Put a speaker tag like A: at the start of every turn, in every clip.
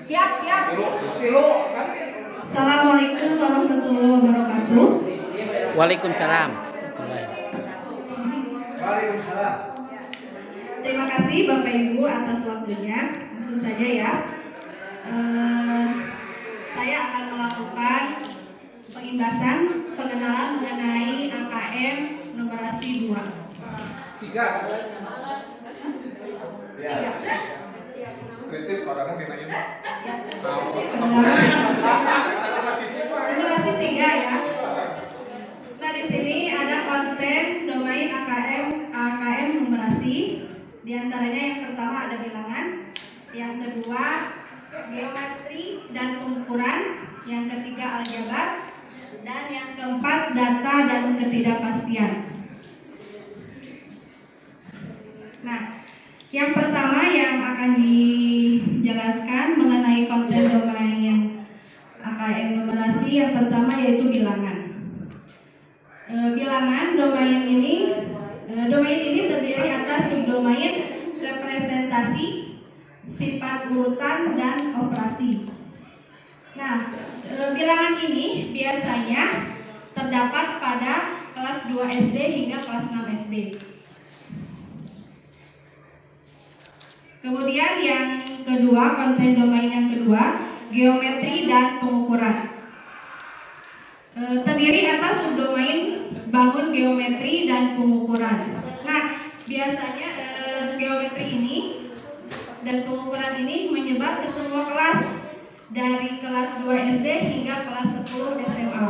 A: Siap, siap.
B: Assalamualaikum warahmatullahi wabarakatuh.
C: Waalaikumsalam.
D: Waalaikumsalam.
B: Terima kasih Bapak Ibu atas waktunya. Langsung saja ya. Saya akan melakukan pengimbasan pengenalan mengenai AKM numerasi 2.
D: 3. Ya. Kritis orangnya minanya Pak.
B: Numerasi 3 ya. Nah, di sini ada konten domain AKM numerasi. Di antaranya yang pertama ada bilangan, yang kedua geometri dan pengukuran, yang ketiga aljabar, dan yang keempat data dan ketidakpastian. Nah, yang pertama yang akan dijelaskan mengenai konten domain AKM numerasi, yang pertama yaitu bilangan. Bilangan domain ini terdiri atas subdomain representasi, sifat urutan, dan operasi. Nah, bilangan ini biasanya terdapat pada kelas 2 SD hingga kelas 6 SD. Kemudian yang kedua, konten domain yang kedua, geometri dan pengukuran. Terdiri atas subdomain bangun geometri dan pengukuran. Nah, biasanya geometri ini dan pengukuran ini menyebar ke semua kelas, dari kelas 2 SD hingga kelas 10 SMA.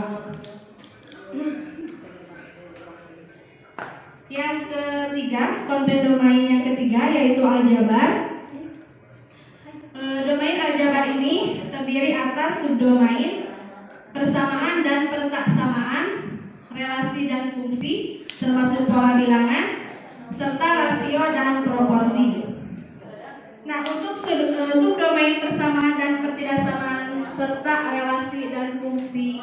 B: Yang ketiga, konten domain yang ketiga yaitu aljabar. Domain aljabar ini terdiri atas subdomain persamaan dan pertaksamaan, relasi dan fungsi, termasuk pola bilangan, serta rasio dan proporsi. Nah, untuk subdomain persamaan dan pertidaksamaan serta relasi dan fungsi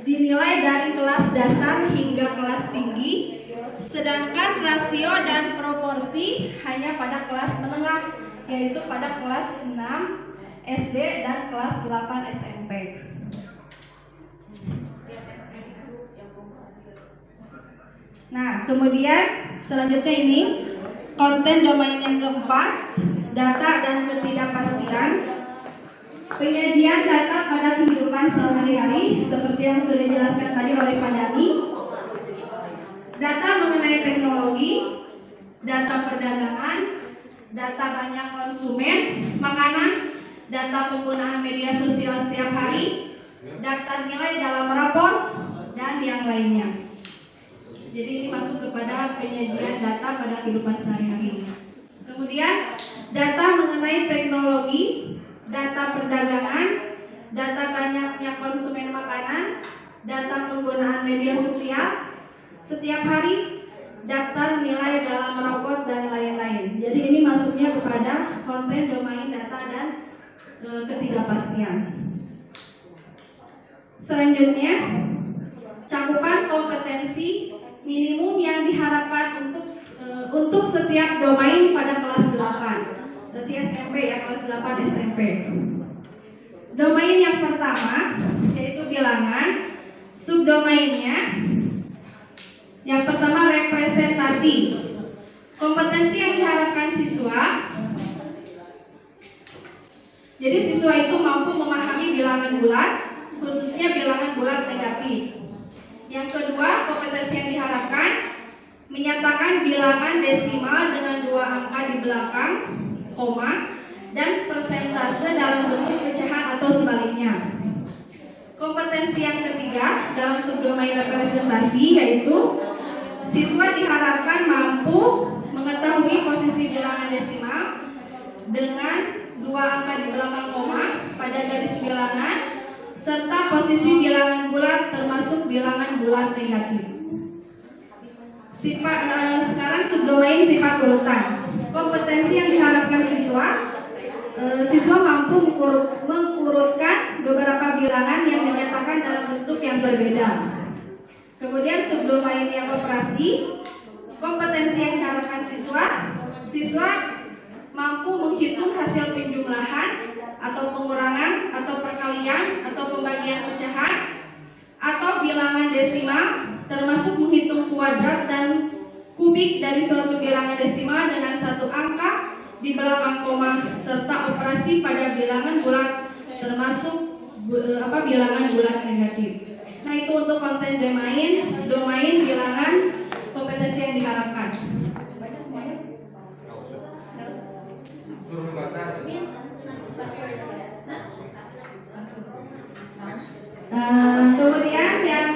B: dinilai dari kelas dasar hingga kelas tinggi, sedangkan rasio dan proporsi hanya pada kelas menengah, yaitu pada kelas 6 SD dan kelas 8 SMP. Nah, kemudian selanjutnya ini konten domain yang keempat, data dan ketidakpastian. Penyajian data pada kehidupan sehari-hari seperti yang sudah dijelaskan tadi oleh Pak Dani. Data mengenai teknologi, data perdagangan, data banyak konsumen, makanan, data penggunaan media sosial setiap hari, daftar nilai dalam rapor, dan yang lainnya. Jadi ini masuk kepada penyajian data pada kehidupan sehari-hari. Kemudian data mengenai teknologi, data perdagangan, data banyaknya konsumen makanan, data penggunaan media sosial setiap hari, daftar nilai dalam rapor, dan lain-lain. Jadi ini masuknya kepada konten domain data dan ketidakpastian. Selanjutnya, cakupan kompetensi minimum yang diharapkan untuk setiap domain pada kelas 8. Berarti SMP ya, kelas 8 SMP. Domain yang pertama yaitu bilangan. Subdomainnya yang pertama representasi. Kompetensi yang diharapkan siswa. Jadi siswa itu mampu memahami bilangan bulat, khususnya bilangan bulat negatif. Yang kedua, kompetensi yang diharapkan menyatakan bilangan desimal dengan 2 angka di belakang, koma, dan persentase dalam bentuk pecahan atau sebaliknya. Kompetensi yang ketiga dalam subdomain representasi yaitu siswa diharapkan mampu mengetahui posisi bilangan desimal dengan 2 angka di belakang koma pada garis bilangan, serta posisi bilangan bulat termasuk bilangan bulat negatif. Sekarang subdomain sifat urutan. Kompetensi yang diharapkan siswa mampu mengurutkan beberapa bilangan yang dinyatakan dalam bentuk yang berbeda. Kemudian subdomain yang operasi. Kompetensi yang diharapkan siswa mampu menghitung hasil penjumlahan atau pengurangan bilangan desimal, termasuk menghitung kuadrat dan kubik dari suatu bilangan desimal dengan satu angka di belakang koma, serta operasi pada bilangan bulat, termasuk bilangan bulat negatif. Nah, itu untuk konten domain bilangan kompetensi yang diharapkan. Baca semuanya.
D: Turun batas.
B: Kemudian yang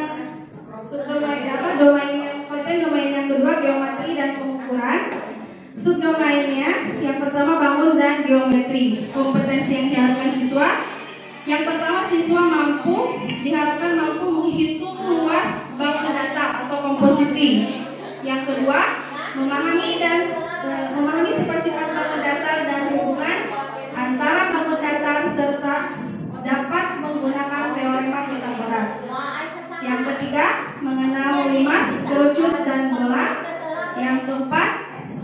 B: domain yang kedua geometri dan pengukuran. Subdomainnya yang pertama bangun dan geometri. Kompetensi yang diharapkan siswa. Yang pertama, siswa diharapkan mampu menghitung luas bangun data atau komposisi. Yang kedua, memahami sifat-sifat bangun datar dan hubungan antara bangun datar serta dapat menggunakan teorema Pythagoras. Yang ketiga, mengenal limas, kerucut, dan bola. Yang keempat,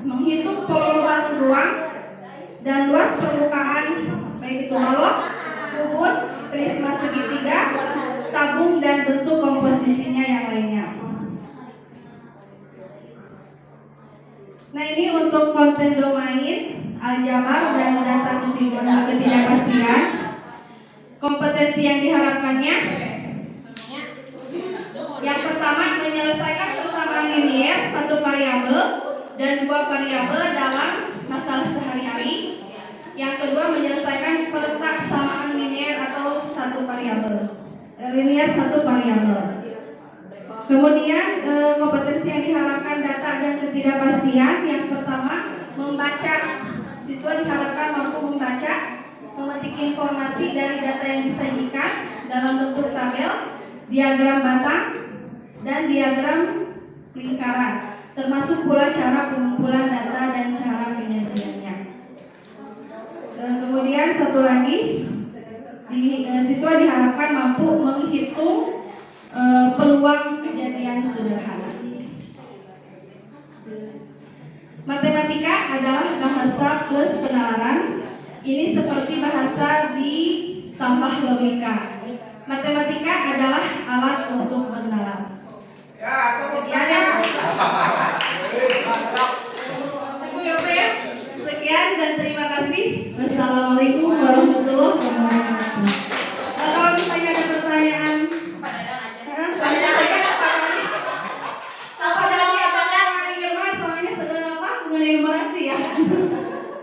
B: menghitung poluan ruang dan luas permukaan, baik itu balok, kubus, prisma segitiga, tabung, dan bentuk komposisinya yang lainnya. Nah, ini untuk konten domain, aljabar, dan data ketidakpastian. Kompetensi yang diharapkannya, yang pertama, menyelesaikan persamaan linier satu variabel dan dua variabel dalam masalah sehari-hari. Yang kedua, menyelesaikan peletak samaan linier atau satu variabel. Kemudian kompetensi yang diharapkan data dan ketidakpastian. Yang pertama, membaca. Siswa diharapkan mampu membaca, memetik informasi dari data yang disajikan dalam bentuk tabel, diagram batang, dan diagram lingkaran, termasuk pula cara pengumpulan data dan cara penyajiannya. Kemudian satu lagi, siswa diharapkan mampu menghitung peluang kejadian sederhana. Matematika adalah bahasa plus penalaran. Ini seperti bahasa ditambah logika. Matematika adalah alat untuk bernalar. Cukup ya, Pak? Sekian dan terima kasih. Wassalamualaikum warahmatullahi wabarakatuh.